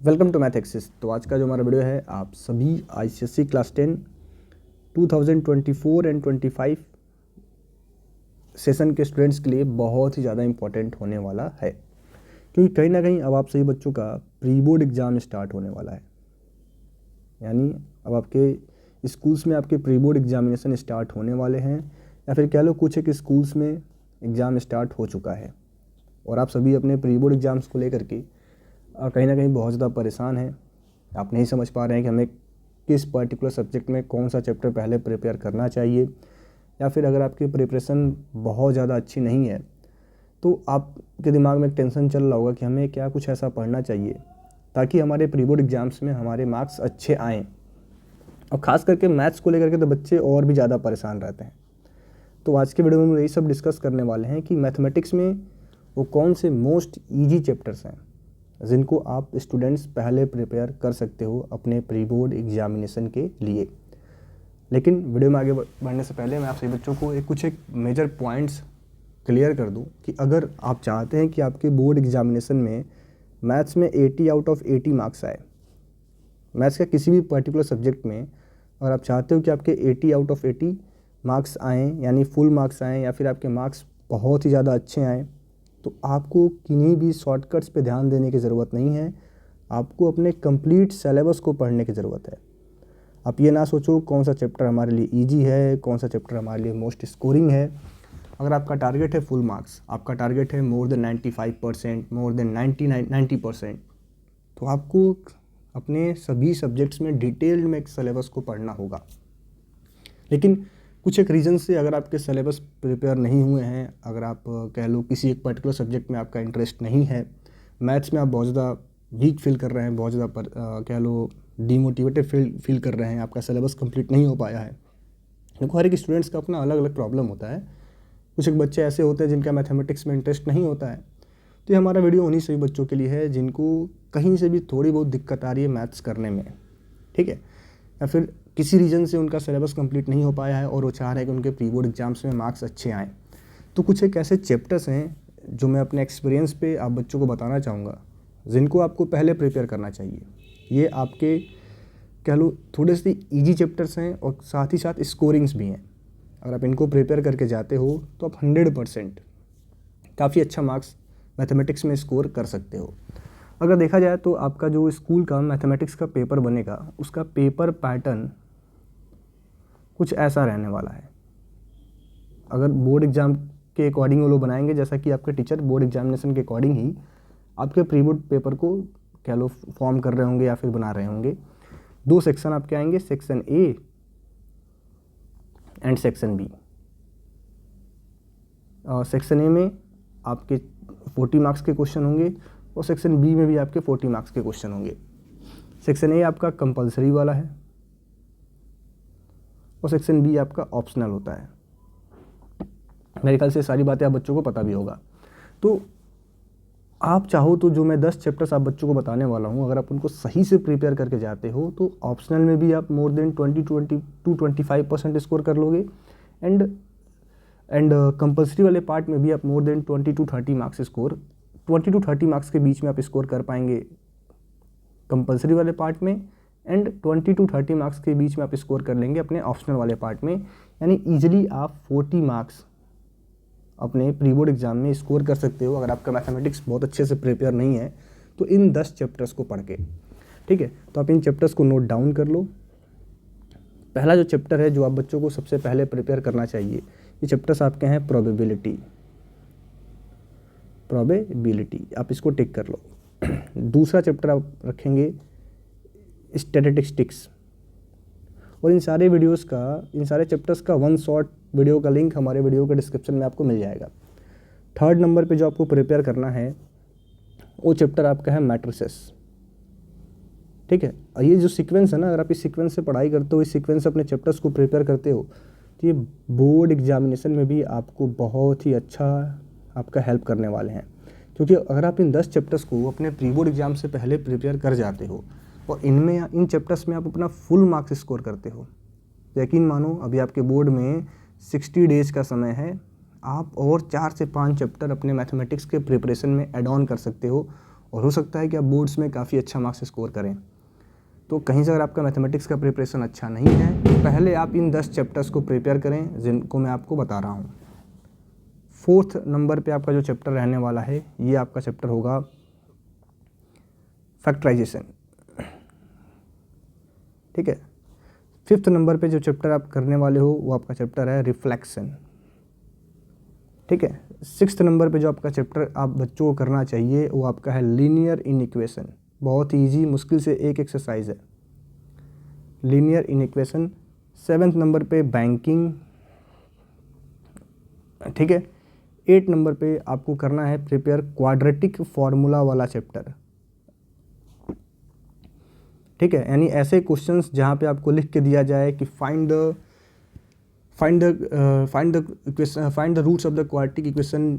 Welcome to math axis. तो आज का जो हमारा वीडियो है आप सभी आईसीएसई क्लास 10 2024 एंड 25 सेशन के स्टूडेंट्स के लिए बहुत ही ज़्यादा इम्पॉर्टेंट होने वाला है, क्योंकि कहीं ना कहीं अब आप सभी बच्चों का प्री बोर्ड एग्ज़ाम स्टार्ट होने वाला है। यानी अब आपके स्कूल्स में आपके प्री बोर्ड एग्जामिनेशन स्टार्ट होने वाले हैं, या फिर कह लो कुछ एक स्कूल्स में एग्ज़ाम स्टार्ट हो चुका है और आप सभी अपने प्री बोर्ड एग्ज़ाम्स को लेकर के कहीं ना कहीं बहुत ज़्यादा परेशान हैं। आप नहीं समझ पा रहे हैं कि हमें किस पर्टिकुलर सब्जेक्ट में कौन सा चैप्टर पहले प्रिपेयर करना चाहिए, या फिर अगर आपकी प्रिपरेशन बहुत ज़्यादा अच्छी नहीं है तो आपके दिमाग में एक टेंशन चल रहा होगा कि हमें क्या कुछ ऐसा पढ़ना चाहिए ताकि हमारे प्री बोर्ड एग्ज़ाम्स में हमारे मार्क्स अच्छे आएँ। और ख़ास करके मैथ्स को लेकर के तो बच्चे और भी ज़्यादा परेशान रहते हैं। तो आज के वीडियो में हम यही सब डिस्कस करने वाले हैं कि मैथमेटिक्स में वो कौन से मोस्ट ईजी चैप्टर्स हैं जिनको आप स्टूडेंट्स पहले प्रिपेयर कर सकते हो अपने प्री बोर्ड एग्जामिनेशन के लिए। लेकिन वीडियो में आगे बढ़ने से पहले मैं आप सभी बच्चों को एक मेजर पॉइंट्स क्लियर कर दूं कि अगर आप चाहते हैं कि आपके बोर्ड एग्जामिनेशन में मैथ्स में 80 आउट ऑफ 80 मार्क्स आए, मैथ्स का किसी भी पर्टिकुलर सब्जेक्ट में अगर आप चाहते हो कि आपके 80 आउट ऑफ 80 मार्क्स आएँ, यानी फुल मार्क्स आएँ, या फिर आपके मार्क्स बहुत ही ज़्यादा अच्छे आएँ, तो आपको किन्हीं भी शॉर्टकट्स पे ध्यान देने की ज़रूरत नहीं है। आपको अपने कंप्लीट सिलेबस को पढ़ने की ज़रूरत है। आप ये ना सोचो कौन सा चैप्टर हमारे लिए इजी है, कौन सा चैप्टर हमारे लिए मोस्ट स्कोरिंग है। अगर आपका टारगेट है फुल मार्क्स, आपका टारगेट है मोर देन 95%, मोर देन 90%, तो आपको अपने सभी सब्जेक्ट्स में डिटेल्ड में एक सिलेबस को पढ़ना होगा। लेकिन कुछ एक रीज़न से अगर आपके सिलेबस प्रिपेयर नहीं हुए हैं, अगर आप कह लो किसी एक पर्टिकुलर सब्जेक्ट में आपका इंटरेस्ट नहीं है, मैथ्स में आप बहुत ज़्यादा वीक फील कर रहे हैं, बहुत ज़्यादा कह लो डीमोटिवेटेड फील कर रहे हैं, आपका सिलेबस कंप्लीट नहीं हो पाया है। देखो हर एक स्टूडेंट्स का अपना अलग अलग प्रॉब्लम होता है। कुछ एक बच्चे ऐसे होते हैं जिनका मैथमेटिक्स में इंटरेस्ट नहीं होता है, तो ये हमारा वीडियो उन्हीं सभी बच्चों के लिए है जिनको कहीं से भी थोड़ी बहुत दिक्कत आ रही है मैथ्स करने में, ठीक है, या फिर किसी रीज़न से उनका सिलेबस कंप्लीट नहीं हो पाया है और वो चाह रहे हैं कि उनके प्री बोर्ड एग्जाम्स में मार्क्स अच्छे आएँ। तो कुछ एक ऐसे चैप्टर्स हैं जो मैं अपने एक्सपीरियंस पे आप बच्चों को बताना चाहूँगा जिनको आपको पहले प्रिपेयर करना चाहिए। ये आपके कह लो थोड़े से ईजी चैप्टर्स हैं और साथ ही साथ स्कोरिंग्स भी हैं। अगर आप इनको प्रिपेयर करके जाते हो तो आप 100% काफ़ी अच्छा मार्क्स मैथमेटिक्स में स्कोर कर सकते हो। अगर देखा जाए तो आपका जो स्कूल का मैथमेटिक्स का पेपर बनेगा उसका पेपर पैटर्न कुछ ऐसा रहने वाला है। अगर बोर्ड एग्ज़ाम के अकॉर्डिंग वो लोग बनाएंगे, जैसा कि आपके टीचर बोर्ड एग्जामिनेशन के अकॉर्डिंग ही आपके प्री बोर्ड पेपर को कह लो फॉर्म कर रहे होंगे या फिर बना रहे होंगे। 2 सेक्शन आपके आएंगे, section A and section B. Section A में आपके 40 मार्क्स के क्वेश्चन होंगे और सेक्शन बी में भी आपके 40 मार्क्स के क्वेश्चन होंगे। सेक्शन ए आपका कंपलसरी वाला है और सेक्शन बी आपका ऑप्शनल होता है। मेरे ख्याल से सारी बातें आप बच्चों को पता भी होगा। तो आप चाहो तो जो मैं 10 चैप्टर्स आप बच्चों को बताने वाला हूँ, अगर आप उनको सही से प्रिपेयर करके जाते हो तो ऑप्शनल में भी आप मोर देन 20-25% स्कोर कर लोगे, एंड कंपल्सरी वाले पार्ट में भी आप more than 20-30 marks score 20-30 marks के बीच में आप स्कोर कर पाएंगे कंपल्सरी वाले पार्ट में, एंड 20-30 मार्क्स के बीच में आप स्कोर कर लेंगे अपने ऑप्शनल वाले पार्ट में। यानी ईजिली आप 40 मार्क्स अपने प्री बोर्ड एग्जाम में स्कोर कर सकते हो अगर आपका मैथमेटिक्स बहुत अच्छे से प्रिपेयर नहीं है तो इन 10 चैप्टर्स को पढ़ के, ठीक है। तो आप इन चैप्टर्स को नोट डाउन कर लो। पहला जो चैप्टर है जो आप बच्चों को सबसे पहले प्रिपेयर करना चाहिए, ये चैप्टर्स आपके हैं प्रोबेबिलिटी, आप इसको टिक कर लो। दूसरा चैप्टर आप रखेंगे स्टैटिस्टिक्स, और इन सारे चैप्टर्स का वन शॉट वीडियो का लिंक हमारे वीडियो के डिस्क्रिप्शन में आपको मिल जाएगा। थर्ड नंबर पे जो आपको प्रिपेयर करना है वो चैप्टर आपका है मैट्रिसेस, ठीक है। और ये जो सीक्वेंस है ना, अगर आप इस सीक्वेंस से पढ़ाई करते हो, इस सीक्वेंस से अपने चैप्टर्स को प्रिपेयर करते हो, तो ये बोर्ड एग्जामिनेशन में भी आपको बहुत ही अच्छा आपका हेल्प करने वाले हैं। क्योंकि अगर आप इन 10 चैप्टर्स को अपने प्री बोर्ड एग्जाम से पहले प्रिपेयर कर जाते हो और इन चैप्टर्स में आप अपना फुल मार्क्स स्कोर करते हो, तो यकीन मानो अभी आपके बोर्ड में 60 डेज का समय है, आप और 4 से 5 चैप्टर अपने मैथमेटिक्स के प्रिपरेशन में ऐड ऑन कर सकते हो और हो सकता है कि आप बोर्ड्स में काफ़ी अच्छा मार्क्स स्कोर करें। तो कहीं से अगर आपका मैथमेटिक्स का प्रिपरेशन अच्छा नहीं है तो पहले आप इन 10 चैप्टर्स को प्रिपेयर करें जिनको मैं आपको बता रहा हूँ। 4th नंबर पे आपका जो चैप्टर रहने वाला है ये आपका चैप्टर होगा फैक्टराइजेशन, ठीक है। 5th नंबर पे जो चैप्टर आप करने वाले हो वो आपका चैप्टर है रिफ्लेक्शन, ठीक है। 6th नंबर पे जो आपका चैप्टर आप बच्चों को करना चाहिए वो आपका है लीनियर इनइक्वेशन। बहुत ही ईजी, मुश्किल से एक एक्सरसाइज है लीनियर इनइक्वेशन। 7th नंबर पे बैंकिंग, ठीक है। 8 नंबर पे आपको करना है प्रिपेयर क्वाड्रेटिक फार्मूला वाला चैप्टर, ठीक है। यानी ऐसे क्वेश्चंस जहाँ पे आपको लिख के दिया जाए कि find the roots of the quadratic equation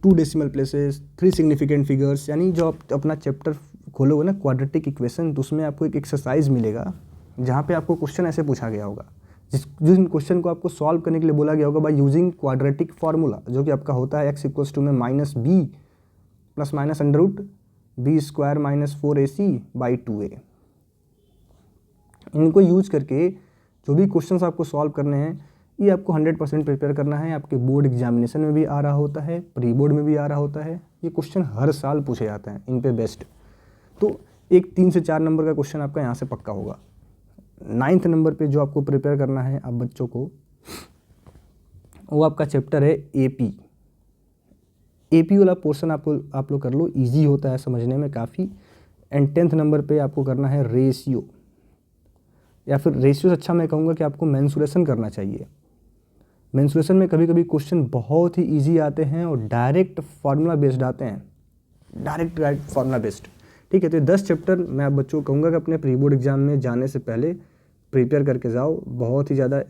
2 decimal places 3 significant figures. यानी जो आप अपना चैप्टर खोलोगे ना क्वाड्रेटिक इक्वेशन, तो उसमें आपको एक एक्सरसाइज मिलेगा जहाँ पे आपको क्वेश्चन ऐसे पूछा गया होगा, जिस क्वेश्चन को आपको सॉल्व करने के लिए बोला गया होगा बाय यूजिंग क्वाड्रेटिक फार्मूला, जो कि आपका होता है x इक्वल्स टू में -b plus minus under root b square minus 4ac by 2a। इनको यूज करके जो भी क्वेश्चंस आपको सॉल्व करने हैं ये आपको 100% प्रिपेयर करना है। आपके बोर्ड एग्जामिनेशन में भी आ रहा होता है, प्री बोर्ड में भी आ रहा होता है, ये क्वेश्चन हर साल पूछे जाते हैं इन पे बेस्ट। तो एक 3 से 4 नंबर का क्वेश्चन आपका यहाँ से पक्का होगा। 9th नंबर पे जो आपको प्रिपेयर करना है आप बच्चों को, वो आपका चैप्टर है एपी वाला पोर्शन आप लोग कर लो, इजी होता है समझने में काफ़ी। एंड 10th नंबर पे आपको करना है रेशियो, या फिर रेशियो अच्छा मैं कहूँगा कि आपको मेंसुरेशन करना चाहिए। मेंसुरेशन में कभी कभी क्वेश्चन बहुत ही इजी आते हैं और डायरेक्ट फार्मूला बेस्ड आते हैं, डायरेक्ट फार्मूला बेस्ड, ठीक है। तो 10 चैप्टर मैं आप बच्चों को कहूँगा कि अपने प्री बोर्ड एग्जाम में जाने से पहले प्रिपेयर करके जाओ। बहुत ही ज़्यादा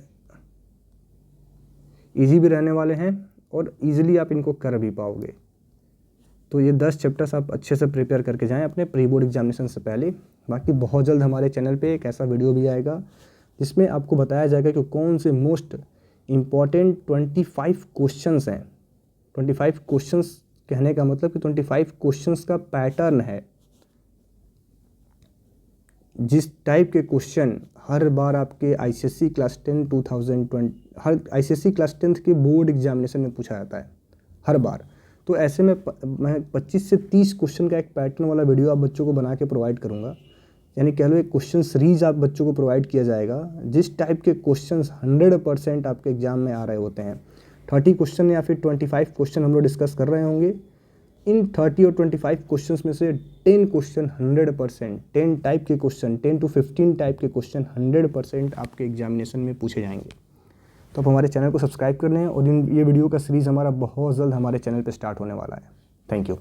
इजी भी रहने वाले हैं और इजीली आप इनको कर भी पाओगे। तो ये 10 चैप्टर्स आप अच्छे से प्रिपेयर करके जाएं अपने प्री बोर्ड एग्जामिनेशन से पहले। बाकी बहुत जल्द हमारे चैनल पे एक ऐसा वीडियो भी आएगा जिसमें आपको बताया जाएगा कि कौन से मोस्ट इम्पॉर्टेंट 25 क्वेश्चंस हैं। 25 क्वेश्चंस कहने का मतलब कि 25 क्वेश्चंस का पैटर्न है, जिस टाइप के क्वेश्चन हर बार आपके आईसीएसई क्लास 10 2020 हर आईसीएसई क्लास 10th के बोर्ड एग्जामिनेशन में पूछा जाता है हर बार। तो ऐसे में मैं 25 से 30 क्वेश्चन का एक पैटर्न वाला वीडियो आप बच्चों को बना के प्रोवाइड करूँगा। यानी कह लो एक क्वेश्चन सीरीज आप बच्चों को प्रोवाइड किया जाएगा जिस टाइप के क्वेश्चंस 100% आपके एग्जाम में आ रहे होते हैं। 30 क्वेश्चन या फिर 25 क्वेश्चन हम लोग डिस्कस कर रहे होंगे। इन 30 और 25 क्वेश्चंस में से 10 क्वेश्चन 100%, 10 टाइप के क्वेश्चन, 10 to 15 टाइप के क्वेश्चन 100% आपके एग्जामिनेशन में पूछे जाएंगे। तो आप हमारे चैनल को सब्सक्राइब कर लें और ये वीडियो का सीरीज़ हमारा बहुत जल्द हमारे चैनल पे स्टार्ट होने वाला है। Thank you.